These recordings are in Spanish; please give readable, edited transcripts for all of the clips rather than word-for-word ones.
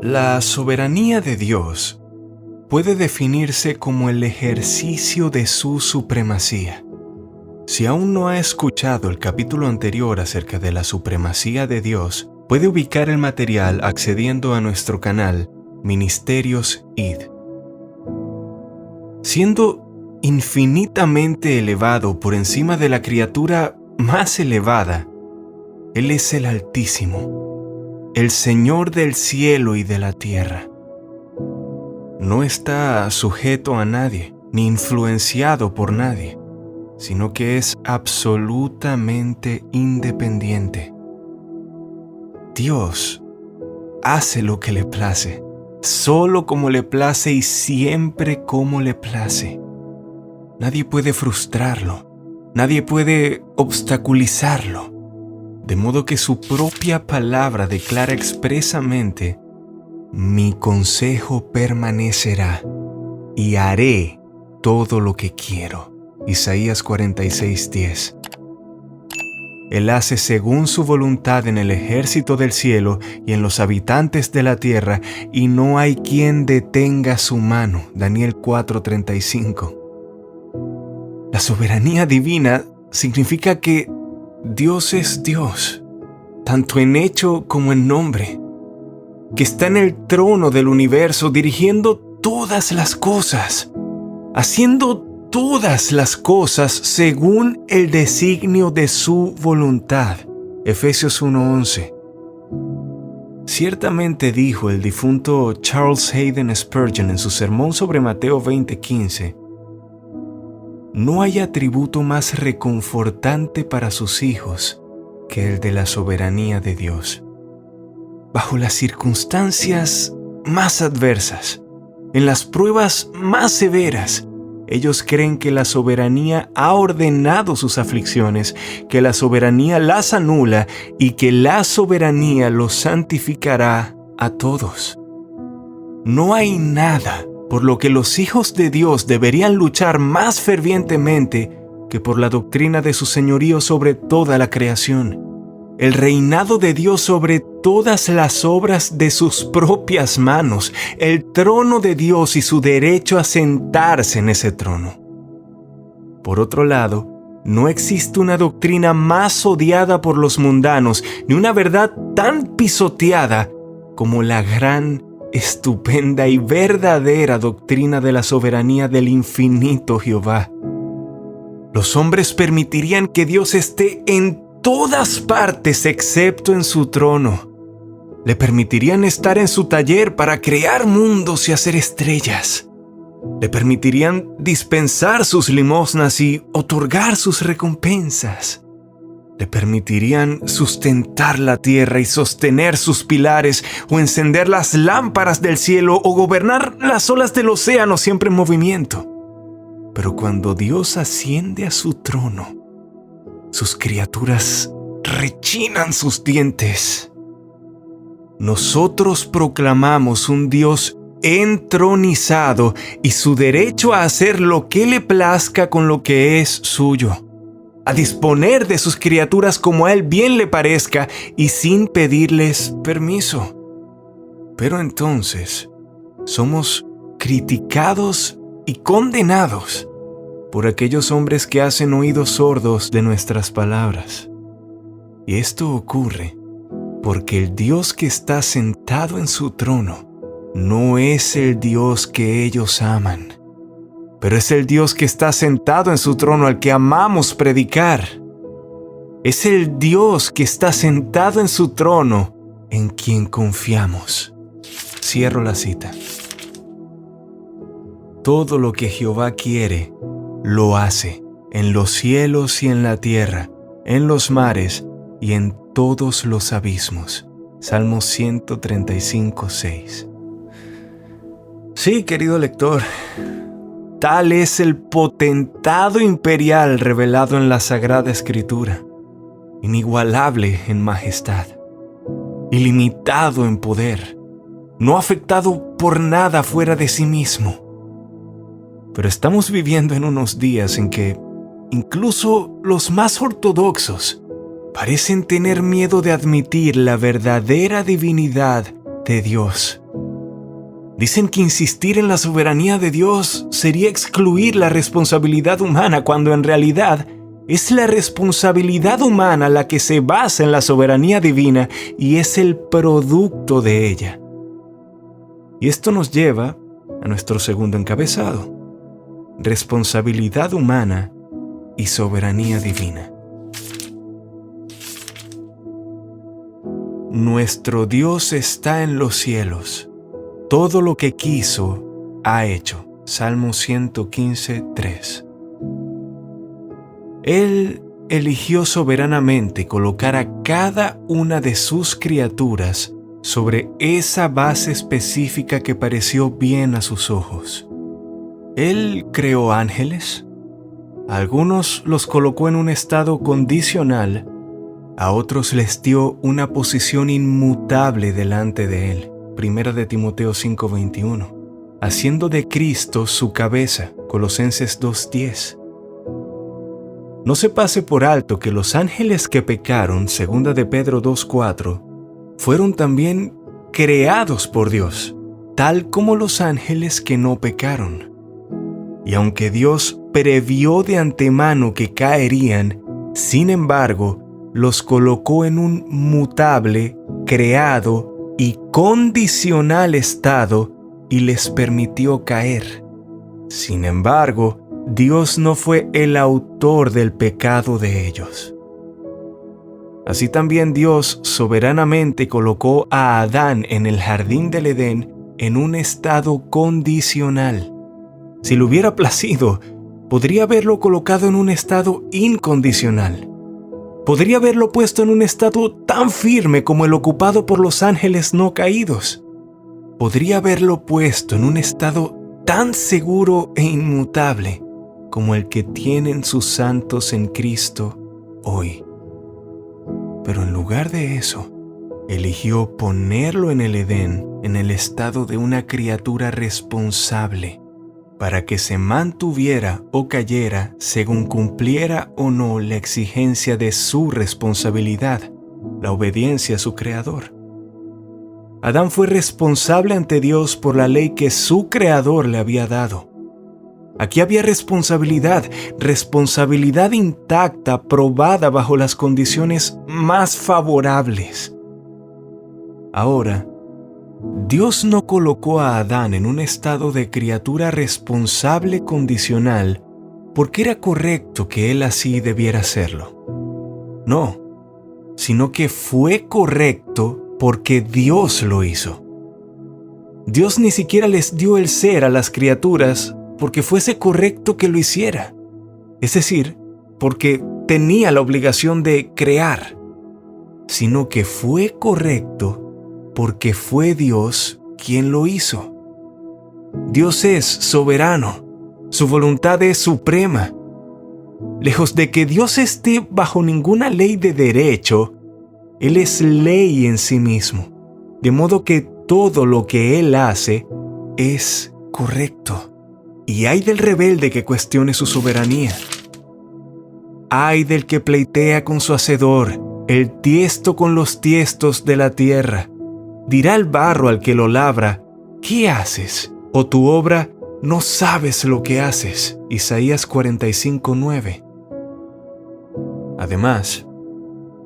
La soberanía de Dios puede definirse como el ejercicio de su supremacía. Si aún no ha escuchado el capítulo anterior acerca de la supremacía de Dios, puede ubicar el material accediendo a nuestro canal Ministerios ID. Siendo infinitamente elevado por encima de la criatura más elevada, Él es el Altísimo, el Señor del cielo y de la tierra. No está sujeto a nadie, ni influenciado por nadie, sino que es absolutamente independiente. Dios hace lo que le place, solo como le place y siempre como le place. Nadie puede frustrarlo, nadie puede obstaculizarlo, de modo que su propia palabra declara expresamente: mi consejo permanecerá y haré todo lo que quiero. Isaías 46:10. Él hace según su voluntad en el ejército del cielo y en los habitantes de la tierra, y no hay quien detenga su mano. Daniel 4:35. La soberanía divina significa que Dios es Dios, tanto en hecho como en nombre, que está en el trono del universo dirigiendo todas las cosas, haciendo todas las cosas según el designio de su voluntad. Efesios 1:11. Ciertamente dijo el difunto Charles Haddon Spurgeon en su sermón sobre Mateo 20:15: no hay atributo más reconfortante para sus hijos que el de la soberanía de Dios. Bajo las circunstancias más adversas, en las pruebas más severas, ellos creen que la soberanía ha ordenado sus aflicciones, que la soberanía las anula y que la soberanía los santificará a todos. No hay nada por lo que los hijos de Dios deberían luchar más fervientemente que por la doctrina de su señorío sobre toda la creación, el reinado de Dios sobre todas las obras de sus propias manos, el trono de Dios y su derecho a sentarse en ese trono. Por otro lado, no existe una doctrina más odiada por los mundanos, ni una verdad tan pisoteada como la gran, estupenda y verdadera doctrina de la soberanía del infinito Jehová. Los hombres permitirían que Dios esté en todas partes excepto en su trono. Le permitirían estar en su taller para crear mundos y hacer estrellas. Le permitirían dispensar sus limosnas y otorgar sus recompensas. Le permitirían sustentar la tierra y sostener sus pilares, o encender las lámparas del cielo, o gobernar las olas del océano siempre en movimiento. Pero cuando Dios asciende a su trono, sus criaturas rechinan sus dientes. Nosotros proclamamos un Dios entronizado y su derecho a hacer lo que le plazca con lo que es suyo, a disponer de sus criaturas como a Él bien le parezca y sin pedirles permiso. Pero entonces somos criticados y condenados por aquellos hombres que hacen oídos sordos de nuestras palabras. Y esto ocurre porque el Dios que está sentado en su trono no es el Dios que ellos aman, pero es el Dios que está sentado en su trono al que amamos predicar. Es el Dios que está sentado en su trono en quien confiamos. Cierro la cita. Todo lo que Jehová quiere, lo hace, en los cielos y en la tierra, en los mares y en todos los abismos. Salmo 135:6. Sí, querido lector, tal es el potentado imperial revelado en la Sagrada Escritura, inigualable en majestad, ilimitado en poder, no afectado por nada fuera de sí mismo. Pero estamos viviendo en unos días en que incluso los más ortodoxos parecen tener miedo de admitir la verdadera divinidad de Dios. Dicen que insistir en la soberanía de Dios sería excluir la responsabilidad humana, cuando en realidad es la responsabilidad humana la que se basa en la soberanía divina y es el producto de ella. Y esto nos lleva a nuestro segundo encabezado: responsabilidad humana y soberanía divina. Nuestro Dios está en los cielos. Todo lo que quiso, ha hecho. Salmo 115, 3. Él eligió soberanamente colocar a cada una de sus criaturas sobre esa base específica que pareció bien a sus ojos. Él creó ángeles. A algunos los colocó en un estado condicional, a otros les dio una posición inmutable delante de Él. 1 de Timoteo 5:21. Haciendo de Cristo su cabeza. Colosenses 2:10. No se pase por alto que los ángeles que pecaron, 2 de Pedro 2:4, fueron también creados por Dios, tal como los ángeles que no pecaron. Y aunque Dios previó de antemano que caerían, sin embargo, los colocó en un mutable, creado y condicional estado y les permitió caer. Sin embargo, Dios no fue el autor del pecado de ellos. Así también Dios soberanamente colocó a Adán en el jardín del Edén en un estado condicional. Si le hubiera placido, podría haberlo colocado en un estado incondicional. Podría haberlo puesto en un estado tan firme como el ocupado por los ángeles no caídos. Podría haberlo puesto en un estado tan seguro e inmutable como el que tienen sus santos en Cristo hoy. Pero en lugar de eso, eligió ponerlo en el Edén, en el estado de una criatura responsable, para que se mantuviera o cayera según cumpliera o no la exigencia de su responsabilidad, la obediencia a su Creador. Adán fue responsable ante Dios por la ley que su Creador le había dado. Aquí había responsabilidad intacta, probada bajo las condiciones más favorables. Ahora, Dios no colocó a Adán en un estado de criatura responsable condicional porque era correcto que él así debiera hacerlo. No, sino que fue correcto porque Dios lo hizo. Dios ni siquiera les dio el ser a las criaturas porque fuese correcto que lo hiciera. Es decir, porque tenía la obligación de crear, sino que fue correcto porque fue Dios quien lo hizo. Dios es soberano, su voluntad es suprema. Lejos de que Dios esté bajo ninguna ley de derecho, Él es ley en sí mismo, de modo que todo lo que Él hace es correcto. Y ay del rebelde que cuestione su soberanía. Ay del que pleitea con su hacedor, el tiesto con los tiestos de la tierra. Dirá el barro al que lo labra: ¿qué haces? O tu obra, no sabes lo que haces. Isaías 45:9. Además,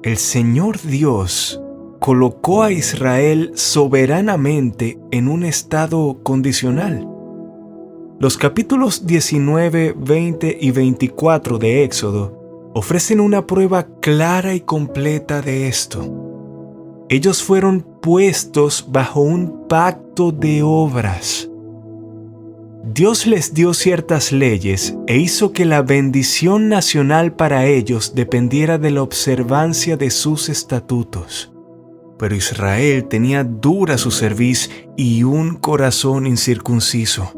el Señor Dios colocó a Israel soberanamente en un estado condicional. Los capítulos 19, 20 y 24 de Éxodo ofrecen una prueba clara y completa de esto. Ellos fueron puestos bajo un pacto de obras. Dios les dio ciertas leyes e hizo que la bendición nacional para ellos dependiera de la observancia de sus estatutos. Pero Israel tenía dura su cerviz y un corazón incircunciso.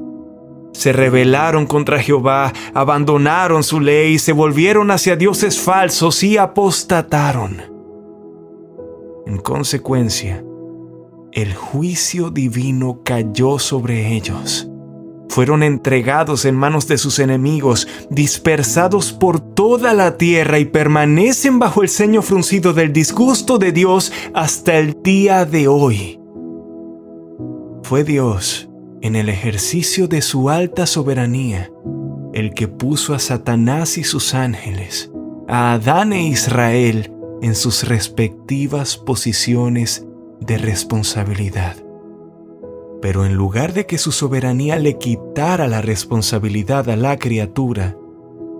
Se rebelaron contra Jehová, abandonaron su ley, se volvieron hacia dioses falsos y apostataron. En consecuencia, el juicio divino cayó sobre ellos. Fueron entregados en manos de sus enemigos, dispersados por toda la tierra y permanecen bajo el ceño fruncido del disgusto de Dios hasta el día de hoy. Fue Dios en el ejercicio de su alta soberanía, el que puso a Satanás y sus ángeles, a Adán e Israel en sus respectivas posiciones de responsabilidad. Pero en lugar de que su soberanía le quitara la responsabilidad a la criatura,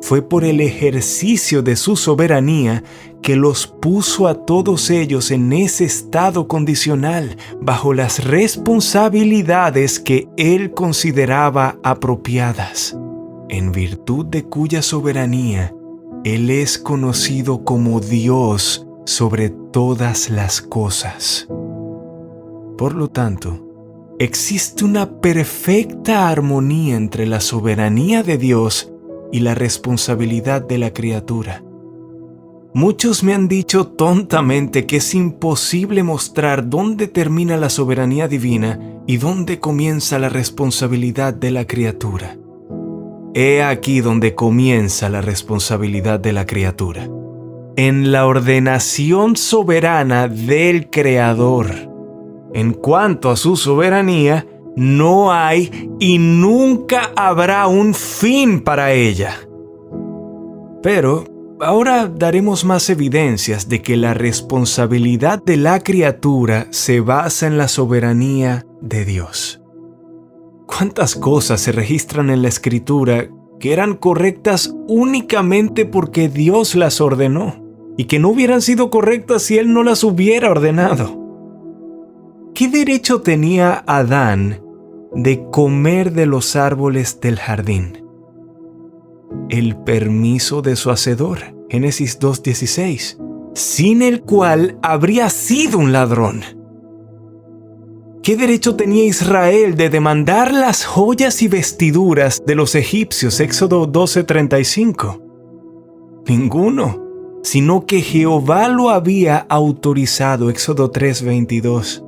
fue por el ejercicio de su soberanía que los puso a todos ellos en ese estado condicional, bajo las responsabilidades que él consideraba apropiadas, en virtud de cuya soberanía él es conocido como Dios sobre todas las cosas. Por lo tanto, existe una perfecta armonía entre la soberanía de Dios y la responsabilidad de la criatura. Muchos me han dicho tontamente que es imposible mostrar dónde termina la soberanía divina y dónde comienza la responsabilidad de la criatura. He aquí donde comienza la responsabilidad de la criatura: en la ordenación soberana del Creador. En cuanto a su soberanía, no hay y nunca habrá un fin para ella. Pero ahora daremos más evidencias de que la responsabilidad de la criatura se basa en la soberanía de Dios. ¿Cuántas cosas se registran en la Escritura que eran correctas únicamente porque Dios las ordenó y que no hubieran sido correctas si Él no las hubiera ordenado? ¿Qué derecho tenía Adán de comer de los árboles del jardín? El permiso de su hacedor, Génesis 2:16, sin el cual habría sido un ladrón. ¿Qué derecho tenía Israel de demandar las joyas y vestiduras de los egipcios, Éxodo 12:35? Ninguno, sino que Jehová lo había autorizado, Éxodo 3:22.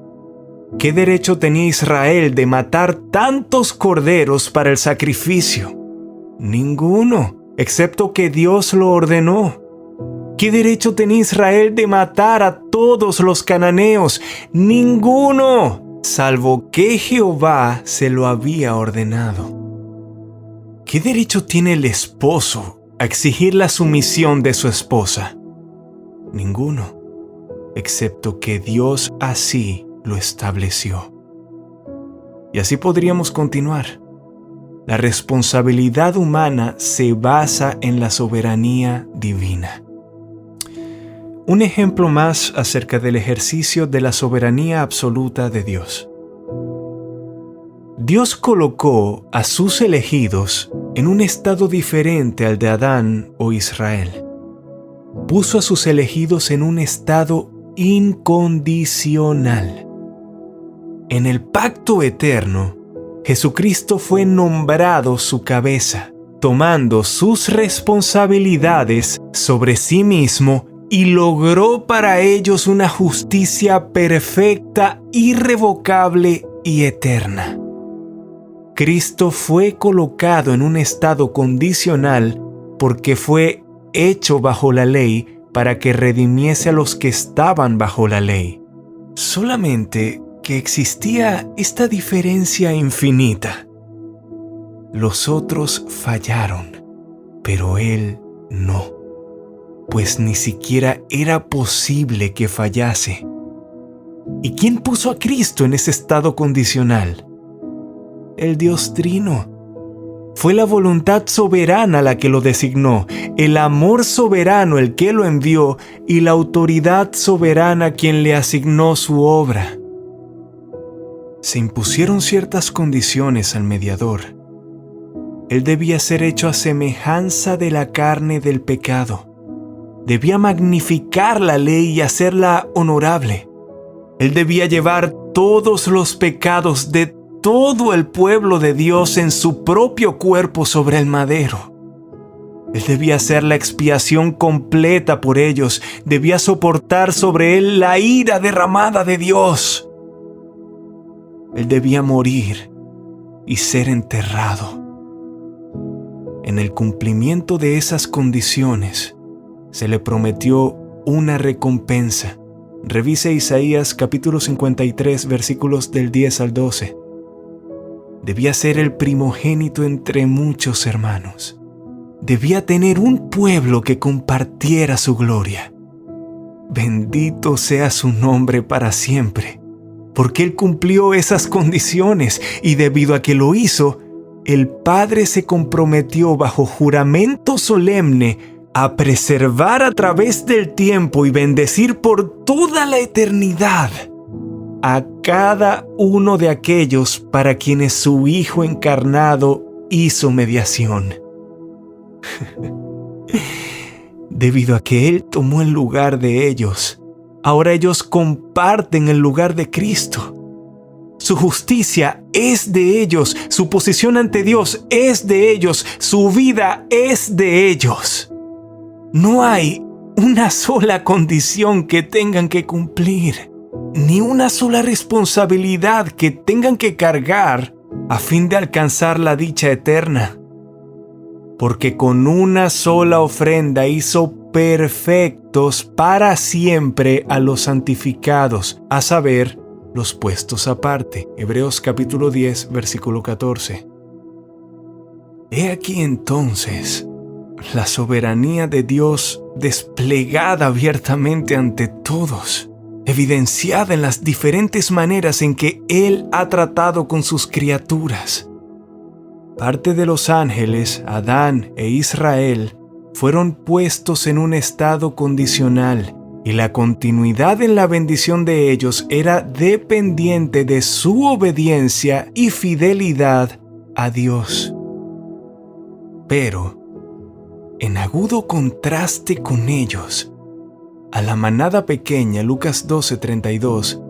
¿Qué derecho tenía Israel de matar tantos corderos para el sacrificio? Ninguno, excepto que Dios lo ordenó. ¿Qué derecho tenía Israel de matar a todos los cananeos? Ninguno, salvo que Jehová se lo había ordenado. ¿Qué derecho tiene el esposo a exigir la sumisión de su esposa? Ninguno, excepto que Dios así lo estableció. Y así podríamos continuar. La responsabilidad humana se basa en la soberanía divina. Un ejemplo más acerca del ejercicio de la soberanía absoluta de Dios. Dios colocó a sus elegidos en un estado diferente al de Adán o Israel. Puso a sus elegidos en un estado incondicional. En el pacto eterno, Jesucristo fue nombrado su cabeza, tomando sus responsabilidades sobre sí mismo y logró para ellos una justicia perfecta, irrevocable y eterna. Cristo fue colocado en un estado condicional porque fue hecho bajo la ley para que redimiese a los que estaban bajo la ley. Solamente que existía esta diferencia infinita. Los otros fallaron, pero Él no, pues ni siquiera era posible que fallase. ¿Y quién puso a Cristo en ese estado condicional? El Dios Trino. Fue la voluntad soberana la que lo designó, el amor soberano el que lo envió y la autoridad soberana quien le asignó su obra. Se impusieron ciertas condiciones al mediador. Él debía ser hecho a semejanza de la carne del pecado. Debía magnificar la ley y hacerla honorable. Él debía llevar todos los pecados de todo el pueblo de Dios en su propio cuerpo sobre el madero. Él debía hacer la expiación completa por ellos. Debía soportar sobre él la ira derramada de Dios. Él debía morir y ser enterrado. En el cumplimiento de esas condiciones, se le prometió una recompensa. Revise Isaías capítulo 53, versículos del 10 al 12. Debía ser el primogénito entre muchos hermanos. Debía tener un pueblo que compartiera su gloria. Bendito sea su nombre para siempre, porque Él cumplió esas condiciones y debido a que lo hizo, el Padre se comprometió bajo juramento solemne a preservar a través del tiempo y bendecir por toda la eternidad a cada uno de aquellos para quienes su Hijo encarnado hizo mediación. Debido a que Él tomó el lugar de ellos, ahora ellos comparten el lugar de Cristo. Su justicia es de ellos, su posición ante Dios es de ellos, su vida es de ellos. No hay una sola condición que tengan que cumplir, ni una sola responsabilidad que tengan que cargar a fin de alcanzar la dicha eterna. Porque con una sola ofrenda hizo perfectos para siempre a los santificados, a saber, los puestos aparte. Hebreos capítulo 10, versículo 14. He aquí entonces la soberanía de Dios desplegada abiertamente ante todos, evidenciada en las diferentes maneras en que Él ha tratado con sus criaturas. Parte de los ángeles, Adán e Israel, fueron puestos en un estado condicional y la continuidad en la bendición de ellos era dependiente de su obediencia y fidelidad a Dios. Pero, en agudo contraste con ellos, a la manada pequeña, Lucas 12:32,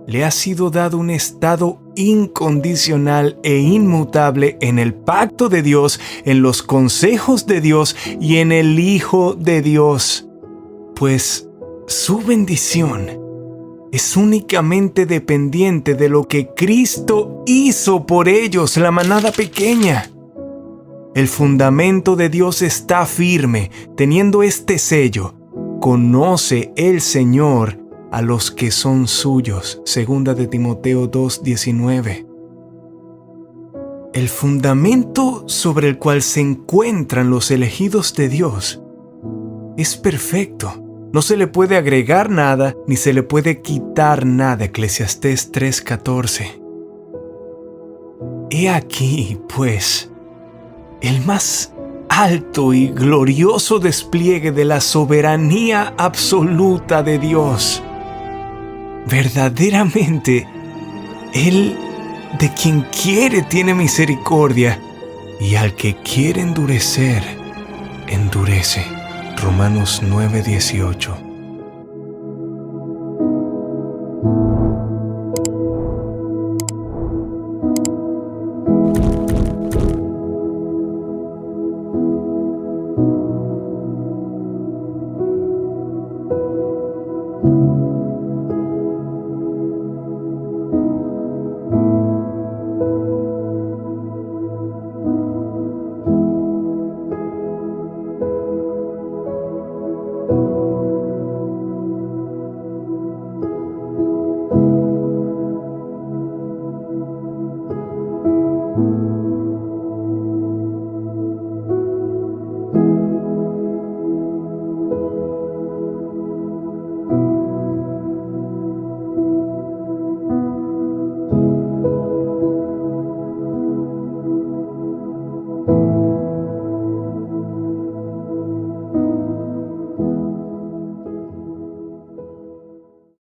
le ha sido dado un estado incondicional e inmutable en el pacto de Dios, en los consejos de Dios y en el Hijo de Dios, pues su bendición es únicamente dependiente de lo que Cristo hizo por ellos, la manada pequeña. El fundamento de Dios está firme, teniendo este sello: conoce el Señor a los que son suyos. Segunda de Timoteo 2:19. El fundamento sobre el cual se encuentran los elegidos de Dios es perfecto. No se le puede agregar nada ni se le puede quitar nada. Eclesiastés 3:14. He aquí, pues, el más alto y glorioso despliegue de la soberanía absoluta de Dios. Verdaderamente, Él de quien quiere tiene misericordia, y al que quiere endurecer, endurece. Romanos 9:18.